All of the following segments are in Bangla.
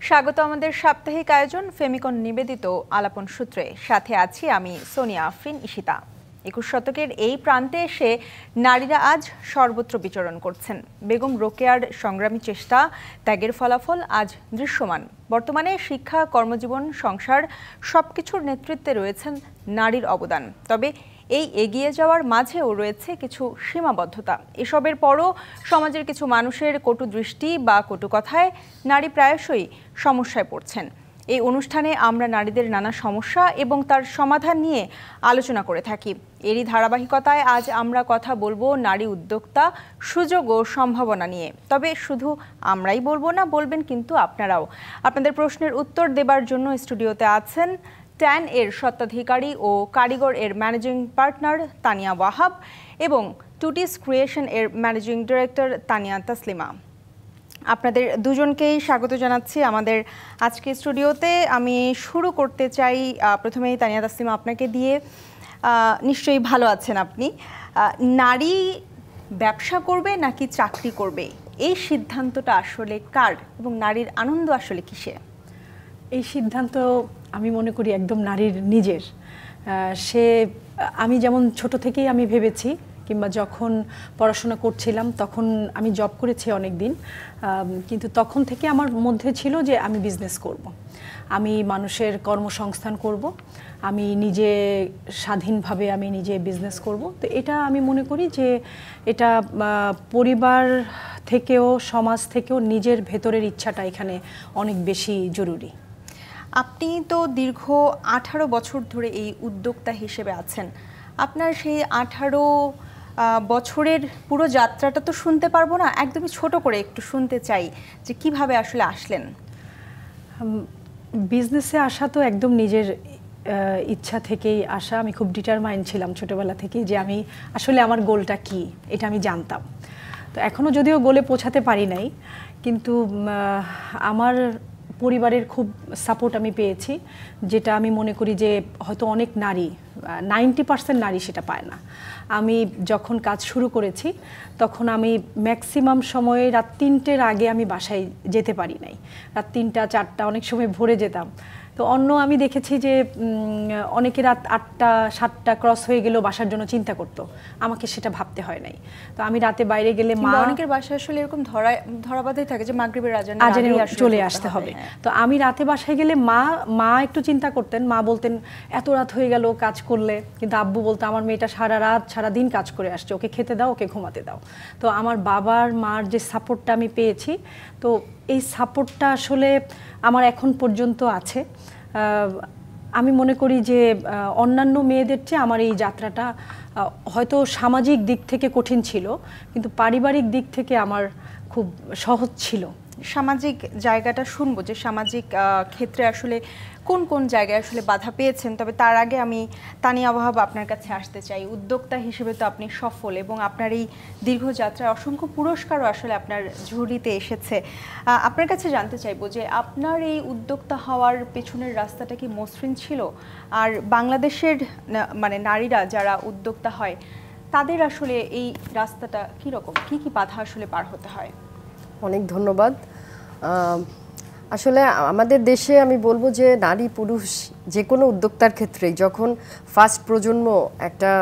স্বাগত আমাদের সাপ্তাহিক আয়োজন ফেমিকন নিবেদিত আলাপন সূত্রে। সাথে আছি আমি সোনিয়া আফরিন ঈশিতা। ২১ শতকের এই প্রান্তে এসে নারীরা আজ সর্বত্র বিচরণ করছেন। বেগম রোকেয়ার সংগ্রামী চেষ্টা, ত্যাগের ফলাফল আজ দৃশ্যমান। বর্তমানে শিক্ষা, কর্মজীবন, সংসার সবকিছুর নেতৃত্বে রয়েছেন নারীর অবদান। তবে এই এগিয়ে যাওয়ার মাঝেও রয়েছে কিছু সীমাবদ্ধতা। এসবের পরও সমাজের কিছু মানুষের কটু দৃষ্টি বা কটু কথায় নারী প্রায়শই সমস্যায় পড়ছেন। এই অনুষ্ঠানে আমরা নারীদের নানা সমস্যা এবং তার সমাধান নিয়ে আলোচনা করে থাকি। এরই ধারাবাহিকতায় আজ আমরা কথা বলবো নারী উদ্যোক্তা, সুযোগ ও সম্ভাবনা নিয়ে। তবে শুধু আমরাই বলবো না, বলবেন কিন্তু আপনারাও। আপনাদের প্রশ্নের উত্তর দেবার জন্য স্টুডিওতে আছেন ট্যান এর স্বত্বাধিকারী ও কারিগর এর ম্যানেজিং পার্টনার তানিয়া ওয়াহাব এবং টুটিস ক্রিয়েশন এর ম্যানেজিং ডিরেক্টর তানিয়া তাসলিমা। আপনাদের দুজনকেই স্বাগত জানাচ্ছি আমাদের আজকে স্টুডিওতে। আমি শুরু করতে চাই প্রথমেই তানিয়া তাসলিমা আপনাকে দিয়ে। নিশ্চয়ই ভালো আছেন আপনি। নারী ব্যবসা করবে নাকি চাকরি করবে, এই সিদ্ধান্তটা আসলে কার এবং নারীর আনন্দ আসলে কিসে? এই সিদ্ধান্ত আমি মনে করি একদম নারীর নিজের। আমি যেমন ছোট থেকেই আমি ভেবেছি, কিংবা যখন পড়াশোনা করছিলাম তখন আমি জব করেছি অনেক দিন, কিন্তু তখন থেকে আমার মধ্যে ছিল যে আমি বিজনেস করব, আমি মানুষের কর্মসংস্থান করব, আমি নিজে স্বাধীনভাবে আমি নিজে বিজনেস করব। তো এটা আমি মনে করি যে এটা পরিবার থেকেও সমাজ থেকেও নিজের ভেতরের ইচ্ছাটা এখানে অনেক বেশি জরুরি। আপনি তো দীর্ঘ 18 বছর ধরে এই উদ্যোক্তা হিসেবে আছেন। আপনার সেই 18 বছরের পুরো যাত্রাটা তো শুনতে পারবো না, একদমই ছোট করে একটু শুনতে চাই যে কিভাবে আসলে আসলেন। বিজনেসে আসা তো একদম নিজের ইচ্ছা থেকেই আসা। আমি খুব ডিটারমাইন্ড ছিলাম ছোটবেলা থেকেই যে আমি আসলে আমার গোলটা কি এটা আমি জানতাম। তো এখনও যদিও গোলে পৌঁছাতে পারি নাই, কিন্তু আমার পরিবারের খুব সাপোর্ট আমি পেয়েছি, যেটা আমি মনে করি যে হয়তো অনেক নারী, 90% নারী সেটা পায় না। আমি যখন কাজ শুরু করেছি তখন আমি ম্যাক্সিমাম সময়ে রাত 3টের আগে আমি বাসায় যেতে পারি নাই। রাত 3টা 4টা অনেক সময় ভোরে যেতাম। তো আমি দেখেছি যে অনেকে রাত 8টা 7টা ক্রস হয়ে গেলেও বাসার জন্য চিন্তা করতো, আমাকে সেটা ভাবতে হয় নাই। তো আমি রাতে বাইরে গেলে অনেকের বাসায় আসলে এরকম ধরাবাঁধাই থাকে যে মাগরিবের আজানে চলে আসতে হবে। তো আমি রাতে বাসায় গেলে মা একটু চিন্তা করতেন, মা বলতেন এত রাত হয়ে গেল কাজ করলে, কিন্তু আব্বু বলতো আমার মেয়েটা সারা রাত সারা দিন কাজ করে আসছে, ওকে খেতে দাও, ওকে ঘুমাতে দাও। তো আমার বাবার মার যে সাপোর্টটা আমি পেয়েছি, তো এই সাপোর্টটা আসলে আমার এখন পর্যন্ত আছে। আমি মনে করি যে অন্যান্য মেয়েদের চেয়ে আমার এই যাত্রাটা হয়তো সামাজিক দিক থেকে কঠিন ছিল, কিন্তু পারিবারিক দিক থেকে আমার খুব সহজ ছিল। সামাজিক জায়গাটা শুনবো যে সামাজিক ক্ষেত্রে আসলে কোন কোন জায়গায় আসলে বাধা পেয়েছেন। তবে তার আগে আমি তানিয়া ওয়াহাব আপনার কাছে আসতে চাই। উদ্যোক্তা হিসেবে তো আপনি সফল এবং আপনার এই দীর্ঘ যাত্রায় অসংখ্য পুরস্কারও আসলে আপনার ঝুলিতে এসেছে। আপনার কাছে জানতে চাইবো যে আপনার এই উদ্যোক্তা হওয়ার পেছনের রাস্তাটা কি মসৃণ ছিল? আর বাংলাদেশের মানে নারীরা যারা উদ্যোক্তা হয় তাদের আসলে এই রাস্তাটা কীরকম, কী কী বাধা আসলে পার হতে হয়? অনেক ধন্যবাদ। আসলে আমাদের দেশে আমি বলবো যে নারী পুরুষ যে কোনো উদ্যোক্তার ক্ষেত্রেই যখন ফার্স্ট প্রজন্ম একটা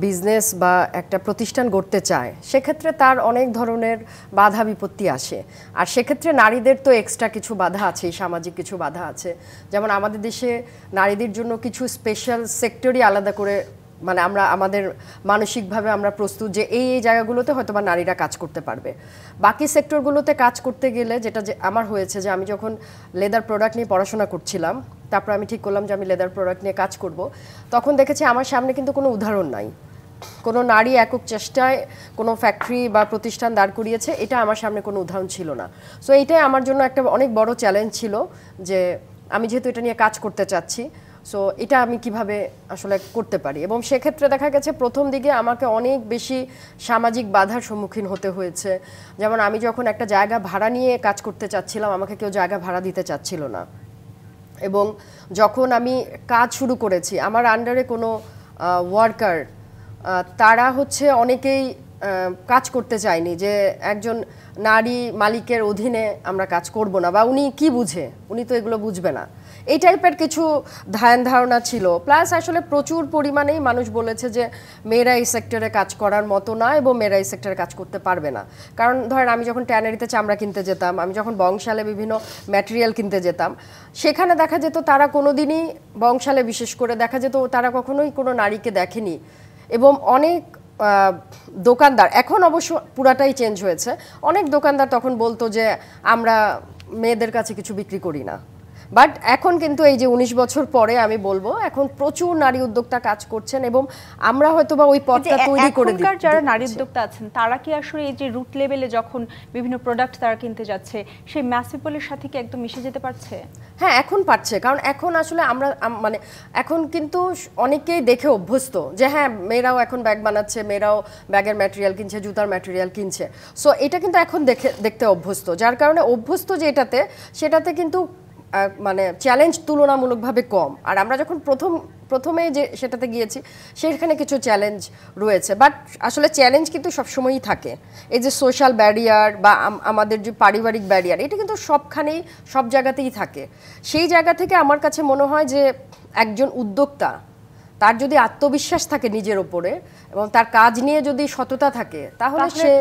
বিজনেস বা একটা প্রতিষ্ঠান গড়তে চায়, সেক্ষেত্রে তার অনেক ধরনের বাধা বিপত্তি আসে। আর সেক্ষেত্রে নারীদের তো এক্সট্রা কিছু বাধা আছে, সামাজিক কিছু বাধা আছে। যেমন আমাদের দেশে নারীদের জন্য কিছু স্পেশাল সেক্টরই আলাদা করে, মানে আমরা আমাদের মানসিকভাবে আমরা প্রস্তুত যে এই জায়গাগুলোতে হয়তো বা নারীরা কাজ করতে পারবে। বাকি সেক্টরগুলোতে কাজ করতে গেলে যেটা আমার হয়েছে যে আমি যখন লেদার প্রোডাক্ট নিয়ে পড়াশোনা করছিলাম, তারপর আমি ঠিক করলাম যে আমি লেদার প্রোডাক্ট নিয়ে কাজ করব, তখন দেখেছি আমার সামনে কিন্তু কোনো উদাহরণ নাই, কোনো নারী একক চেষ্টায় কোনো ফ্যাক্টরি বা প্রতিষ্ঠান দাঁড় করিয়েছে, এটা আমার সামনে কোনো উদাহরণ ছিল না। সো এইটাই আমার জন্য একটা অনেক বড় চ্যালেঞ্জ ছিল যে আমি যেহেতু এটা নিয়ে কাজ করতে চাচ্ছি, সো এটা আমি কিভাবে আসলে করতে পারি। এবং সেক্ষেত্রে দেখা গেছে প্রথম দিকে আমাকে অনেক বেশি সামাজিক বাধার সম্মুখীন হতে হয়েছে। যেমন আমি যখন একটা জায়গা ভাড়া নিয়ে কাজ করতে চাচ্ছিলাম, আমাকে কেউ জায়গা ভাড়া দিতে চাচ্ছিল না। এবং যখন আমি কাজ শুরু করেছি, আমার আন্ডারে কোনো ওয়ার্কার, তারা হচ্ছে অনেকেই কাজ করতে চাইনি, যে একজন নারী মালিকের অধীনে আমরা কাজ করব না, বা উনি কি বুঝে, উনি তো এগুলো বুঝবে না, এই টাইপের কিছু ধ্যান ধারণা ছিল। প্লাস আসলে প্রচুর পরিমাণেই মানুষ বলেছে যে মেয়েরা এই সেক্টরে কাজ করার মতো না এবং মেয়েরা এই সেক্টরে কাজ করতে পারবে না। কারণ ধরেন আমি যখন ট্যানারিতে চামড়া কিনতে যেতাম, আমি যখন বংশালে বিভিন্ন ম্যাটেরিয়াল কিনতে যেতাম, সেখানে দেখা যেত তারা কোনোদিনই, বংশালে বিশেষ করে দেখা যেত তারা কখনোই কোনো নারীকে দেখেনি। এবং অনেক দোকানদার, এখন অবশ্য পুরাটাই চেঞ্জ হয়েছে, অনেক দোকানদার তখন বলতো যে আমরা মেয়েদের কাছে কিছু বিক্রি করি না। বাট এখন কিন্তু এই যে 19 বছর পরে আমি বলবো এখন প্রচুর নারী উদ্যোক্তা কাজ করছেন, এবং আমরা হয়তোবা ওই পথটা তৈরি করে দিই। যারা নারী উদ্যোক্তা আছেন তারা কি আসলে এই যে রুট লেভেলে যখন বিভিন্ন প্রোডাক্ট তারা কিনতে যাচ্ছে, সেই ম্যাসিপলের সাথে কি একদম মিশে যেতে পারছে? হ্যাঁ, এখন পারছে, কারণ এখন আসলে আমরা মানে এখন কিন্তু অনেকেই দেখে অভ্যস্ত যে হ্যাঁ মেয়েরাও এখন ব্যাগ বানাচ্ছে, মেয়েরাও ব্যাগের ম্যাটেরিয়াল কিনছে, জুতার ম্যাটেরিয়াল কিনছে। সো এটা কিন্তু এখন দেখতে অভ্যস্ত, যার কারণে অভ্যস্ত যেটাতে সেটাতে কিন্তু মানে চ্যালেঞ্জ তুলনামূলকভাবে কম। আর আমরা যখন প্রথমে যে সেটাতে গিয়েছি সেখানে কিছু চ্যালেঞ্জ রয়েছে, বাট আসলে চ্যালেঞ্জ কিন্তু সবসময়ই থাকে। এই যে সোশ্যাল ব্যারিয়ার বা আমাদের যে পারিবারিক ব্যারিয়ার, এটা কিন্তু সবখানেই সব জায়গাতেই থাকে। সেই জায়গা থেকে আমার কাছে মনে হয় যে একজন উদ্যোক্তা, তার যদি আত্মবিশ্বাস থাকে নিজের ওপরে এবং তার কাজ নিয়ে যদি সততা থাকে, তাহলে সে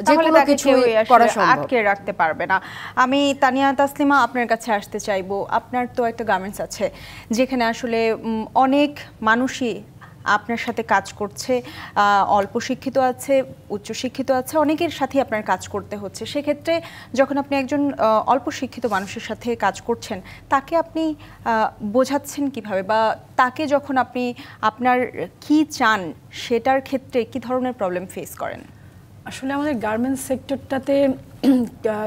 যেকোনো কিছু করা সম্ভব, আটকে রাখতে পারবে না। আমি তানিয়া তাসলিমা আপনার কাছে আসতে চাইবো। আপনার তো একটা গার্মেন্টস আছে যেখানে আসলে অনেক মানুষই আপনার সাথে কাজ করছে, অল্প শিক্ষিত আছে, উচ্চ শিক্ষিত আছে, অনেকের সাথে আপনার কাজ করতে হচ্ছে। সেক্ষেত্রে যখন আপনি একজন অল্প শিক্ষিত মানুষের সাথে কাজ করছেন, তাকে আপনি বোঝাচ্ছেন কিভাবে, বা তাকে যখন আপনি আপনার কি চান সেটার ক্ষেত্রে কি ধরনের প্রবলেম ফেস করেন? আসলে আমাদের গার্মেন্টস সেক্টরটাতে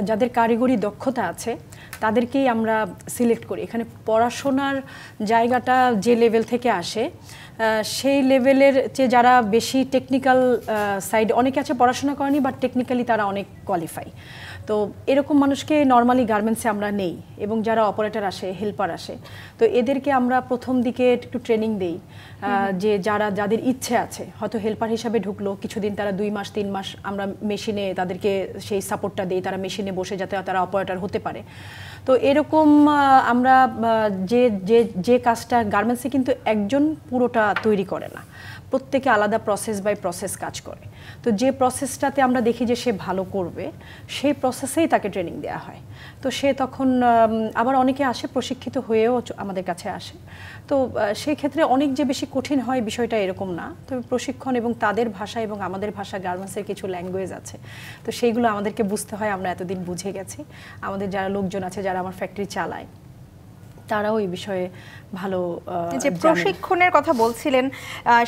যাদের কারিগরি দক্ষতা আছে তাদেরকেই আমরা সিলেক্ট করি। এখানে পড়াশোনার জায়গাটা যে লেভেল থেকে আসে সেই লেভেলের যে যারা বেশি টেকনিক্যাল সাইড, অনেকে আছে পড়াশোনা করেনি বাট টেকনিক্যালি তারা অনেক কোয়ালিফাই, তো এরকম মানুষকে নর্মালি গার্মেন্টসে আমরা নেই। এবং যারা অপারেটর আসে, হেল্পার আসে, তো এদেরকে আমরা প্রথম দিকে একটু ট্রেনিং দেই, যে যাদের ইচ্ছে আছে, হয়তো হেল্পার হিসাবে ঢুকলো, কিছুদিন তারা 2 মাস 3 মাস আমরা মেশিনে তাদেরকে সেই সাপোর্টটা দিই, তারা মেশিনে বসে যাতে তারা অপারেটর হতে পারে। তো এরকম আমরা যে কাজটা গার্মেন্টসে কিন্তু একজন পুরোটা তৈরি করে না, প্রত্যেকে আলাদা প্রসেস বাই প্রসেস কাজ করে। তো যে প্রসেসটাতে আমরা দেখি যে সে ভালো করবে, সেই প্রসেসেই তাকে ট্রেনিং দেওয়া হয়। তো সে তখন আবার অনেকে আসে প্রশিক্ষিত হয়েও আমাদের কাছে আসে। তো সেই ক্ষেত্রে অনেক যে বেশি কঠিন হয় বিষয়টা এরকম না, তবে প্রশিক্ষণ এবং তাদের ভাষা এবং আমাদের ভাষা, গার্মেন্টসের কিছু ল্যাঙ্গুয়েজ আছে, তো সেইগুলো আমাদেরকে বুঝতে হয়। আমরা এতদিন বুঝে গেছি, আমাদের যারা লোকজন আছে যারা আমার ফ্যাক্টরি চালায় তারাও এই বিষয়ে ভালো। যে প্রশিক্ষণের কথা বলছিলেন,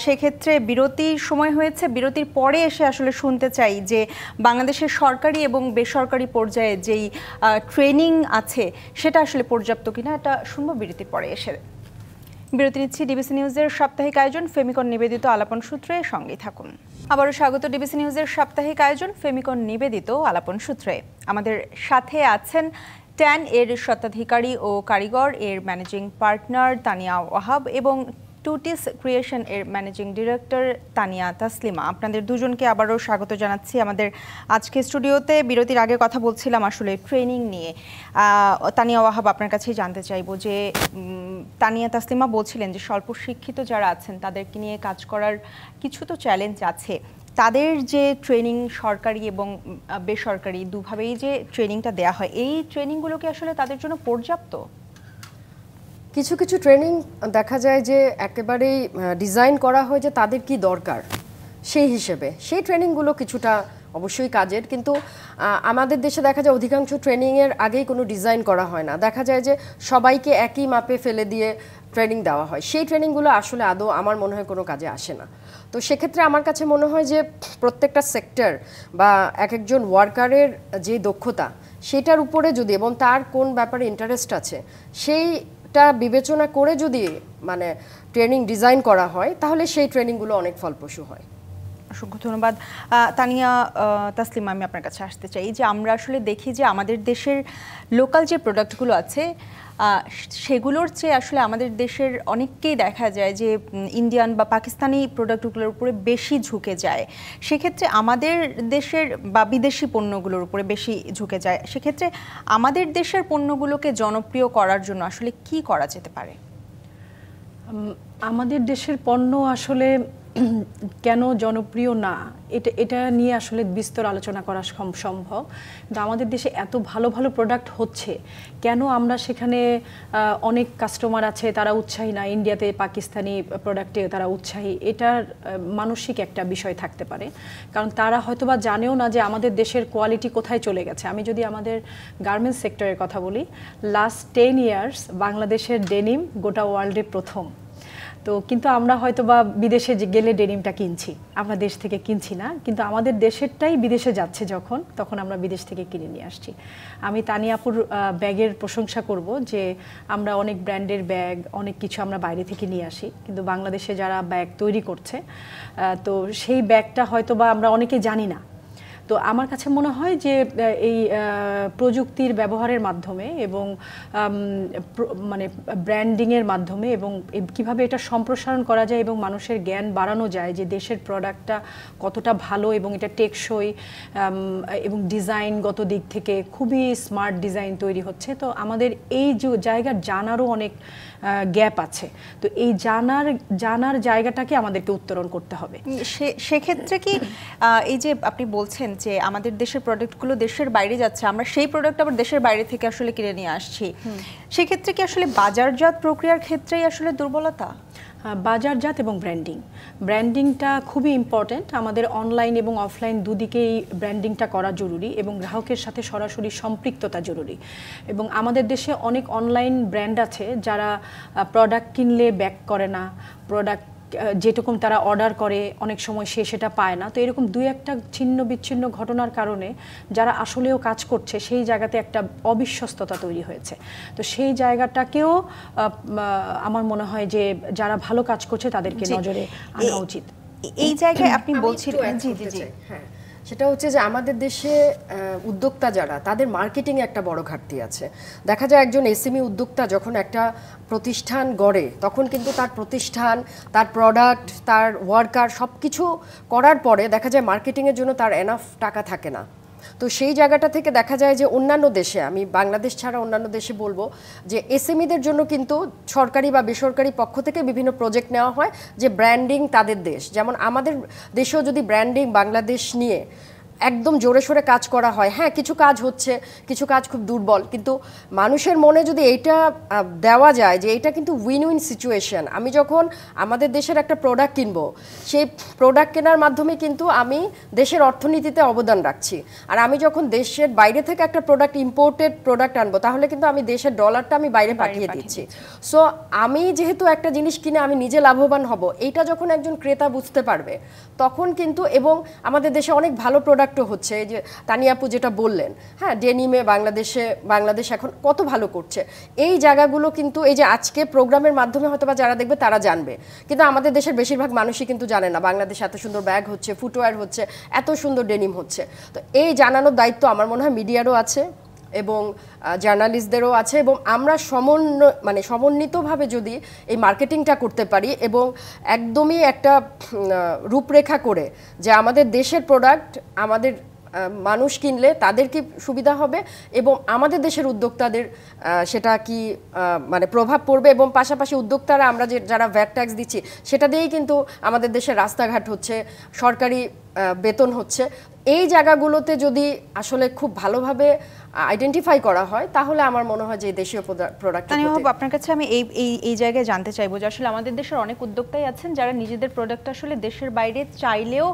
সেক্ষেত্রে বিরতির সময় হয়েছে, বিরতির পরে এসে আসলে শুনতে চাই যে বাংলাদেশের সরকারি এবং বেসরকারি পর্যায়ে যেই ট্রেনিং আছে সেটা আসলে পর্যাপ্ত কিনা, এটা শুনবো বিরতির পরে এসে। বিরতি নিচ্ছি। ডিবিসি নিউজের সাপ্তাহিক আয়োজন ফেমিকন নিবেদিত আলাপন সূত্রে, সঙ্গেই থাকুন। আবারও স্বাগত ডিবিসি নিউজের সাপ্তাহিক আয়োজন ফেমিকন নিবেদিত আলাপন সূত্রে। আমাদের সাথে আছেন ট্যান এর স্বত্বাধিকারী ও কারিগর এর ম্যানেজিং পার্টনার তানিয়া ওয়াহাব এবং টুটিস ক্রিয়েশন এর ম্যানেজিং ডিরেক্টর তানিয়া তাসলিমা। আপনাদের দুজনকে আবারও স্বাগত জানাচ্ছি আমাদের আজকে স্টুডিওতে। বিরতির আগে কথা বলছিলাম আসলে ট্রেনিং নিয়ে। তানিয়া ওয়াহাব, আপনার কাছেই জানতে চাইবো যে তানিয়া তাসলিমা বলছিলেন যে স্বল্প শিক্ষিত যারা আছেন তাদেরকে নিয়ে কাজ করার কিছু তো চ্যালেঞ্জ আছে, তাদের যে ট্রেনিং সরকারি এবং বেসরকারি দুভাবেই যে ট্রেনিংটা দেয়া হয়, এই ট্রেনিংগুলো কি আসলে তাদের জন্য পর্যাপ্ত? কিছু কিছু ট্রেনিং দেখা যায় যে একেবারেই ডিজাইন করা হয় যে তাদের কি দরকার সেই হিসেবে, সেই ট্রেনিংগুলো কিছুটা অবশ্যই কাজের, কিন্তু আমাদের দেশে দেখা যায় অধিকাংশ ট্রেনিংয়ের আগেই কোনো ডিজাইন করা হয় না। দেখা যায় যে সবাইকে একই মাপে ফেলে দিয়ে ট্রেনিং দেওয়া হয়, সেই ট্রেনিংগুলো আসলে আদৌ আমার মনে হয় কোনো কাজে আসে না। তো সেক্ষেত্রে আমার কাছে মনে হয় যে প্রত্যেকটা সেক্টর বা এক একজন ওয়ার্কারের যে দক্ষতা সেটার উপরে যদি, এবং তার কোন ব্যাপারে ইন্টারেস্ট আছে সেইটা বিবেচনা করে যদি মানে ট্রেনিং ডিজাইন করা হয়, তাহলে সেই ট্রেনিংগুলো অনেক ফলপ্রসূ হয়। অসংখ্য ধন্যবাদ। তানিয়া তাসলিমা, আমি আপনার কাছে আসতে চাই যে আমরা আসলে দেখি যে আমাদের দেশের লোকাল যে প্রোডাক্টগুলো আছে সেগুলোর চেয়ে আসলে আমাদের দেশের অনেককেই দেখা যায় যে ইন্ডিয়ান বা পাকিস্তানি প্রোডাক্টগুলোর উপরে বেশি ঝুঁকে যায়। সেক্ষেত্রে আমাদের দেশের বা বিদেশি পণ্যগুলোর উপরে বেশি ঝুঁকে যায়। সেক্ষেত্রে আমাদের দেশের পণ্যগুলোকে জনপ্রিয় করার জন্য আসলে কি করা যেতে পারে? আমাদের দেশের পণ্য আসলে কেন জনপ্রিয় না, এটা নিয়ে আসলে বিস্তর আলোচনা করা সম্ভব। কিন্তু আমাদের দেশে এত ভালো ভালো প্রোডাক্ট হচ্ছে, কেন আমরা সেখানে অনেক কাস্টমার আছে তারা উৎসাহী না, ইন্ডিয়াতে পাকিস্তানি প্রোডাক্টে তারা উৎসাহী, এটার মানসিক একটা বিষয় থাকতে পারে। কারণ তারা হয়তোবা জানেও না যে আমাদের দেশের কোয়ালিটি কোথায় চলে গেছে। আমি যদি আমাদের গার্মেন্টস সেক্টরের কথা বলি, লাস্ট 10 ইয়ার্স বাংলাদেশের ডেনিম গোটা ওয়ার্ল্ডে প্রথম। তো কিন্তু আমরা হয়তো বা বিদেশে গেলে ডেনিমটা কিনছি, আমরা দেশ থেকে কিনছি না, কিন্তু আমাদের দেশেরটাই বিদেশে যাচ্ছে তখন আমরা বিদেশ থেকে কিনে নিয়ে আসছি। আমি তানিয়াপুর ব্যাগের প্রশংসা করব যে আমরা অনেক ব্র্যান্ডের ব্যাগ অনেক কিছু আমরা বাইরে থেকে নিয়ে আসি, কিন্তু বাংলাদেশে যারা ব্যাগ তৈরি করছে তো সেই ব্যাগটা হয়তো বা আমরা অনেকে জানি না। তো আমার কাছে মনে হয় যে এই প্রযুক্তির ব্যবহারের মাধ্যমে এবং মানে ব্র্যান্ডিংয়ের মাধ্যমে এবং কিভাবে এটা সম্প্রসারণ করা যায় এবং মানুষের জ্ঞান বাড়ানো যায় যে দেশের প্রোডাক্টটা কতটা ভালো এবং এটা টেকসই এবং ডিজাইনগত দিক থেকে খুবই স্মার্ট ডিজাইন তৈরি হচ্ছে। তো আমাদের এই যে জায়গার জানারও অনেক গ্যাপ আছে। তো এই জানার জায়গাটাকে আমাদেরকে উত্তরণ করতে হবে। সেক্ষেত্রে কি এই যে আপনি বলছেন যে আমাদের দেশের প্রোডাক্টগুলো দেশের বাইরে যাচ্ছে, আমরা সেই প্রোডাক্ট আবার দেশের বাইরে থেকে আসলে কিনে নিয়ে আসছি, সেক্ষেত্রে কি আসলে বাজারজাত প্রক্রিয়ার ক্ষেত্রেই আসলে দুর্বলতা? বাজারজাত এবং ব্র্যান্ডিংটা খুবই ইম্পর্ট্যান্ট। আমাদের অনলাইন এবং অফলাইন দুদিকেই ব্র্যান্ডিংটা করা জরুরি এবং গ্রাহকের সাথে সরাসরি সম্পৃক্ততা জরুরি। এবং আমাদের দেশে অনেক অনলাইন ব্র্যান্ড আছে যারা প্রোডাক্ট কিনলে ব্যাক করে না, প্রোডাক্ট যেরকম তারা অর্ডার করে অনেক সময় সেটা পায় না। তো এরকম দুই একটা ছিন্ন বিচ্ছিন্ন ঘটনার কারণে যারা আসলেও কাজ করছে সেই জায়গাতে একটা অবিশ্বস্ততা তৈরি হয়েছে। তো সেই জায়গাটাকেও আমার মনে হয় যে যারা ভালো কাজ করছে তাদেরকে নজরে আনা উচিত। এই জায়গায় আপনি বলছিলেন, জি জি জি, হ্যাঁ, সেটা হচ্ছে যে আমাদের দেশে উদ্যোক্তা যারা, তাদের মার্কেটিংয়ে একটা বড় ঘাটতি আছে। দেখা যায় একজন এসএমই উদ্যোক্তা যখন একটা প্রতিষ্ঠান গড়ে তখন কিন্তু তার প্রতিষ্ঠান, তার প্রোডাক্ট, তার ওয়ার্কার সব কিছু করার পরে দেখা যায় মার্কেটিংয়ের জন্য তার এনাফ টাকা থাকে না। তো সেই জায়গাটা থেকে দেখা যায় যে অন্যান্য দেশে, আমি বাংলাদেশ ছাড়া অন্যান্য দেশে বলবো যে এসএমইদের জন্য কিন্তু সরকারি বা বেসরকারি পক্ষ থেকে বিভিন্ন প্রজেক্ট নেওয়া হয় যে ব্র্যান্ডিং তাদের দেশ। যেমন আমাদের দেশেও যদি ব্র্যান্ডিং বাংলাদেশ নিয়ে একদম জোরে সোরে কাজ করা হয়, হ্যাঁ কিছু কাজ হচ্ছে, কিছু কাজ খুব দুর্বল, কিন্তু মানুষের মনে যদি এইটা দেওয়া যায় যে এটা কিন্তু উইন উইন সিচুয়েশন, আমি যখন আমাদের দেশের একটা প্রোডাক্ট কিনবো সেই প্রোডাক্ট কেনার মাধ্যমে কিন্তু আমি দেশের অর্থনীতিতে অবদান রাখছি, আর আমি যখন দেশের বাইরে থেকে একটা প্রোডাক্ট, ইম্পোর্টেড প্রোডাক্ট আনবো তাহলে কিন্তু আমি দেশের ডলারটা আমি বাইরে পাঠিয়ে দিচ্ছি। সো আমি যেহেতু একটা জিনিস কিনে আমি নিজে লাভবান হব, এইটা যখন একজন ক্রেতা বুঝতে পারবে তখন কিন্তু, এবং আমাদের দেশে অনেক ভালো প্রোডাক্ট হচ্ছে, এই যে তানিয়াপু যেটা বললেন, হ্যাঁ ডেনিমে বাংলাদেশ এখন কত ভালো করছে, এই জায়গাগুলো কিন্তু এই যে আজকে প্রোগ্রামের মাধ্যমে হয়তো বা যারা দেখবে তারা জানবে, কিন্তু আমাদের দেশের বেশিরভাগ মানুষই কিন্তু জানে না বাংলাদেশে এত সুন্দর ব্যাগ হচ্ছে, ফুটওয়্যার হচ্ছে, এত সুন্দর ডেনিম হচ্ছে। তো এই জানানোর দায়িত্ব আমার মনে হয় মিডিয়ারও আছে এবং জার্নালিস্টদেরও আছে, এবং আমরা সমন্বিতভাবে যদি এই মার্কেটিংটা করতে পারি এবং একদমই একটা রূপরেখা করে যে আমাদের দেশের প্রোডাক্ট আমাদের মানুষ কিনলে তাদের কি সুবিধা হবে এবং আমাদের দেশের উদ্যোক্তাদের সেটা কি মানে প্রভাব পড়বে, এবং পাশাপাশি উদ্যোক্তারা আমরা যারা ভ্যাট ট্যাক্স দিচ্ছি সেটা দিয়েই কিন্তু আমাদের দেশের রাস্তাঘাট হচ্ছে, সরকারি বেতন হচ্ছে। এই জায়গাগুলোতে যদি আসলে খুব ভালোভাবে আইডেন্টিফাই করা হয় তাহলে আমার মনে হয় যে দেশীয় প্রোডাক্ট। আপনার কাছে আমি এই জায়গায় জানতে চাইবো যে আসলে আমাদের দেশের অনেক উদ্যোক্তাই আছেন যারা নিজেদের প্রোডাক্ট আসলে দেশের বাইরে চাইলেও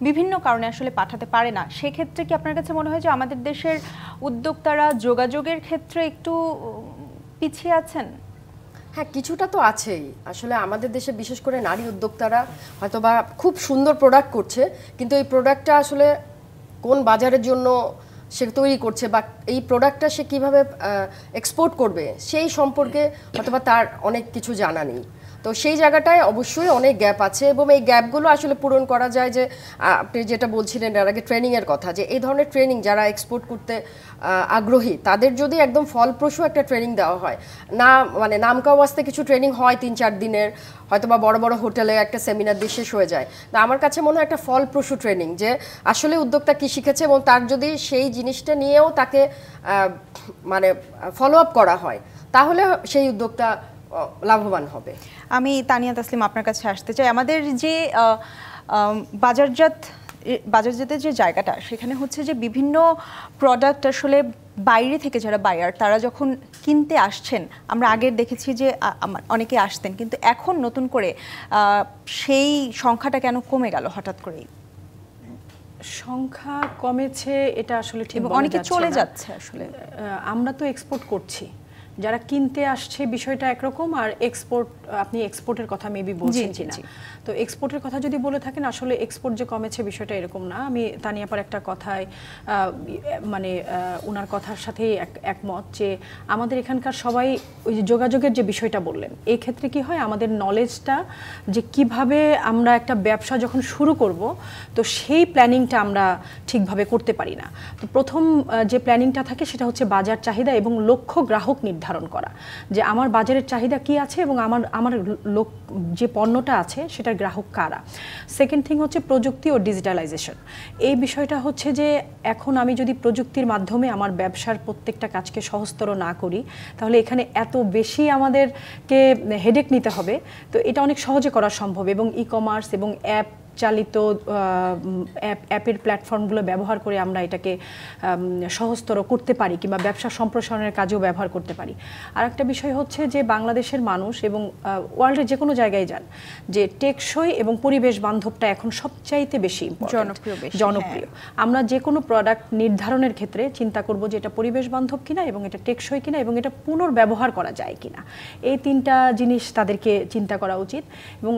বিভিন্ন কারণে আসলে পাঠাতে পারে না। সেক্ষেত্রে কি আপনার কাছে মনে হয় যে আমাদের দেশের উদ্যোক্তারা যোগাযোগের ক্ষেত্রে একটু পিছিয়ে আছেন? হ্যাঁ, কিছুটা তো আছেই। আসলে আমাদের দেশে বিশেষ করে নারী উদ্যোক্তারা হয়তোবা খুব সুন্দর প্রোডাক্ট করছে, কিন্তু এই প্রোডাক্টটা আসলে কোন বাজারের জন্য সে তৈরি করছে বা এই প্রোডাক্টটা সে কীভাবে এক্সপোর্ট করবে সেই সম্পর্কে হয়তোবা তার অনেক কিছু জানা নেই। তো সেই জায়গাটায় অবশ্যই অনেক গ্যাপ আছে এবং এই গ্যাপগুলো আসলে পূরণ করা যায় যে আপনি যেটা বলছিলেন এর আগে ট্রেনিংয়ের কথা, যে এই ধরনের ট্রেনিং যারা এক্সপোর্ট করতে আগ্রহী তাদের যদি একদম ফলপ্রসূ একটা ট্রেনিং দেওয়া হয়, না মানে নামকাও ওয়াস্তে কিছু ট্রেনিং হয় 3-4 দিনের, হয়তো বা বড় বড় হোটেলে একটা সেমিনার দিয়ে শেষ হয়ে যায়, তো আমার কাছে মনে হয় একটা ফলপ্রসূ ট্রেনিং যে আসলে উদ্যোক্তা কি শিখেছে এবং তার যদি সেই জিনিসটা নিয়েও তাকে মানে ফলো আপ করা হয় তাহলে সেই উদ্যোক্তা লাভবান হবে। আমি তানিয়া তাসলিম আপনার কাছে আসতে চাই। আমাদের যে বাজারজাতের যে জায়গাটা, সেখানে হচ্ছে যে বিভিন্ন প্রোডাক্ট আসলে বাইরে থেকে যারা বায়ার তারা যখন কিনতে আসছেন, আমরা আগের দেখেছি যে অনেকে আসতেন, কিন্তু এখন নতুন করে সেই সংখ্যাটা কেন কমে গেল হঠাৎ করেই? সংখ্যা কমেছে এটা আসলে ঠিক, অনেকে চলে যাচ্ছে আসলে। আমরা তো এক্সপোর্ট করছি, যারা কিনতে আসছে বিষয়টা একরকম, আর এক্সপোর্ট, আপনি এক্সপোর্টের কথা মেবি বলছেন কিনা, তো এক্সপোর্টের কথা যদি বলে থাকেন আসলে এক্সপোর্ট যে কমেছে বিষয়টা এরকম না। আমি তানিয়াপার একটা কথায় মানে ওনার কথার সাথেই একমত যে আমাদের এখানকার সবাই ওই যে যোগাযোগের যে বিষয়টা বললেন, এই ক্ষেত্রে কি হয় আমাদের নলেজটা যে কিভাবে আমরা একটা ব্যবসা যখন শুরু করব তো সেই প্ল্যানিংটা আমরা ঠিকভাবে করতে পারি না। তো প্রথম যে প্ল্যানিংটা থাকে সেটা হচ্ছে বাজার চাহিদা এবং লক্ষ্য গ্রাহক নির্ধারণ করা, যে আমার বাজারের চাহিদা কি আছে এবং আমার লোক যে পণ্যটা আছে সেটার গ্রাহক কারা। সেকেন্ড থিং হচ্ছে প্রযুক্তি ও ডিজিটালাইজেশন। এই বিষয়টা হচ্ছে যে এখন আমি যদি প্রযুক্তির মাধ্যমে আমার ব্যবসার প্রত্যেকটা কাজকে সহজতর না করি তাহলে এখানে এত বেশি আমাদেরকে হেডেক নিতে হবে, তো এটা অনেক সহজে করা সম্ভব এবং ই কমার্স এবং অ্যাপ চালিত অ্যাপের প্ল্যাটফর্মগুলো ব্যবহার করে আমরা এটাকে সহজতর করতে পারি কিংবা ব্যবসা সম্প্রসারণের কাজেও ব্যবহার করতে পারি। আর একটা বিষয় হচ্ছে যে বাংলাদেশের মানুষ এবং ওয়ার্ল্ডের যে কোনো জায়গায় যান, যে টেকসই এবং পরিবেশ বান্ধবটা এখন সবচাইতে বেশি জনপ্রিয়। আমরা যে কোনো প্রোডাক্ট নির্ধারণের ক্ষেত্রে চিন্তা করব যে এটা পরিবেশ বান্ধব কিনা এবং এটা টেকসই কিনা এবং এটা পুনর্ব্যবহার করা যায় কিনা, এই তিনটা জিনিস তাদেরকে চিন্তা করা উচিত। এবং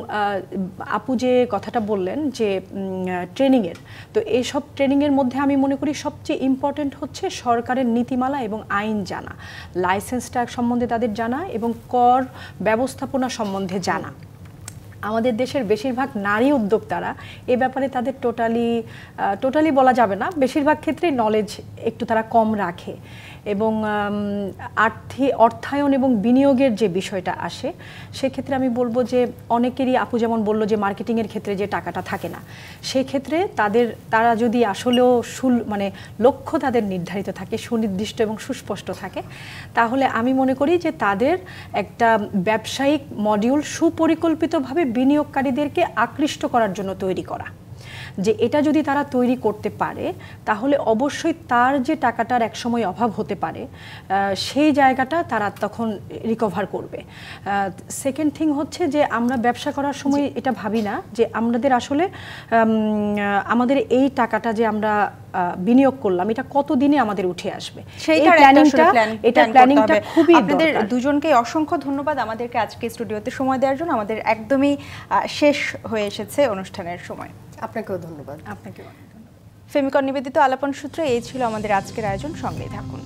আপু যে কথাটা বললেন যে ট্রেনিংয়ের, তো এইসব ট্রেনিংয়ের মধ্যে আমি মনে করি সবচেয়ে ইম্পর্টেন্ট হচ্ছে সরকারের নীতিমালা এবং আইন জানা, লাইসেন্স ট্যাগ সম্বন্ধে তাদের জানা এবং কর ব্যবস্থাপনা সম্বন্ধে জানা। আমাদের দেশের বেশিরভাগ নারী উদ্যোক্তারা এ ব্যাপারে তাদের টোটালি বলা যাবে না, বেশিরভাগ ক্ষেত্রেই নলেজ একটু তারা কম রাখে এবং অর্থায়ন এবং বিনিয়োগের যে বিষয়টা আসে সেক্ষেত্রে আমি বলবো যে অনেকেরই, আপু যেমন বললো যে মার্কেটিংয়ের ক্ষেত্রে যে টাকাটা থাকে না, সেই ক্ষেত্রে তারা যদি আসলেও মানে লক্ষ্য তাদের নির্ধারিত থাকে, সুনির্দিষ্ট এবং সুস্পষ্ট থাকে, তাহলে আমি মনে করি যে তাদের একটা ব্যবসায়িক মডিউল সুপরিকল্পিতভাবে বিনিয়োগকারীদেরকে আকৃষ্ট করার জন্য তৈরি করা, যে এটা যদি তারা তৈরি করতে পারে তাহলে অবশ্যই তার যে টাকাটার একসময় অভাব হতে পারে সেই জায়গাটা তারা তখন রিকভার করবে। সেকেন্ড থিং হচ্ছে যে আমরা ব্যবসা করার সময় এটা ভাবি না যে আমাদের আসলে আমাদের এই টাকাটা যে আমরা বিনিয়োগ করলাম এটা কত দিনে আমাদের উঠে আসবে, এটা প্ল্যানিংটা খুবই দরকার। আপনাদের দুজনকে অসংখ্য ধন্যবাদ আমাদেরকে আজকে স্টুডিওতে সময় দেওয়ার জন্য। আমাদের একদমই শেষ হয়ে এসেছে অনুষ্ঠানের সময়। আপনাকেও ধন্যবাদ। আপনাকেও। ফেমিকন নিবেদিত আলাপন সূত্রে এই ছিল আমাদের আজকের আয়োজন। সঙ্গেই থাকুন।